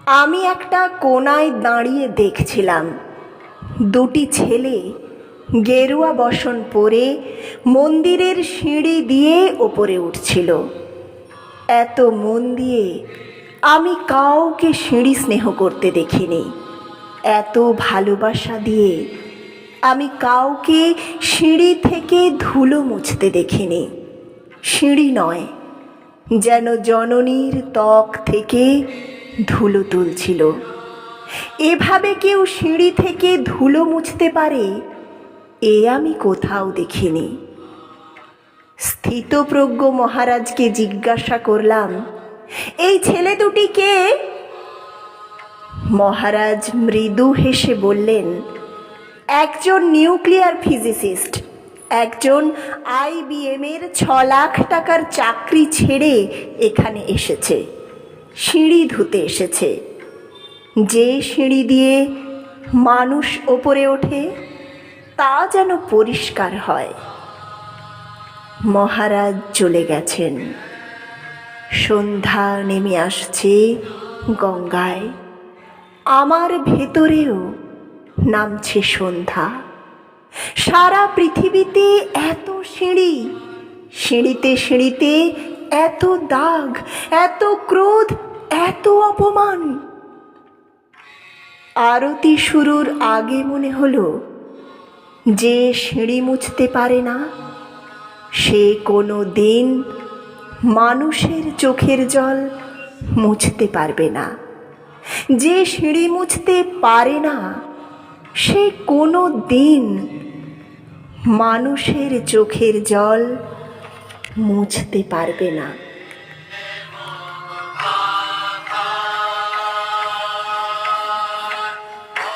আমি একটা কোনায় দাঁড়িয়ে দেখছিলাম দুটি ছেলে গেরুয়া বসন পরে মন্দিরের সিঁড়ি দিয়ে ওপরে উঠছিল। এত মন দিয়ে আমি কাউকে সিঁড়ি স্নেহ করতে দেখিনি। এত ভালোবাসা দিয়ে আমি কাউকে সিঁড়ি থেকে ধুলো মুছতে দেখিনি। সিঁড়ি নয়, যেন জননীর ত্বক থেকে ধুলো তুলছিল। এভাবে কেউ সিঁড়ি থেকে ধুলো মুছতে পারে এ আমি কোথাও দেখিনি। স্থিতপ্রজ্ঞ মহারাজকে জিজ্ঞাসা করলাম, এই ছেলে দুটি কে? মহারাজ মৃদু হেসে বললেন, একজন নিউক্লিয়ার ফিজিসিস্ট, একজন IBM-এর 6 লাখ টাকার চাকরি ছেড়ে এখানে এসেছে, সিঁড়ি ধুতে এসেছে। যে সিঁড়ি দিয়ে মানুষ ওপরে ওঠে তা যেন পরিষ্কার হয়। মহারাজ চলে গেছেন। সন্ধ্যা নেমে আসছে গঙ্গায়। আমার ভেতরেও নামছে সন্ধ্যা। সারা পৃথিবীতে এত সিঁড়ি, সিঁড়িতে সিঁড়িতে এত দাগ, এত ক্রোধ, এত অপমান। আরতি শুরুর আগে মনে হলো, যে সিঁড়ি মুছতে পারে না সে কোনো দিন মানুষের চোখের জল মুছতে পারবে না। যে সিঁড়ি মুছতে পারে না সে কোনো দিন মানুষের চোখের জল মুছতে পারবে না।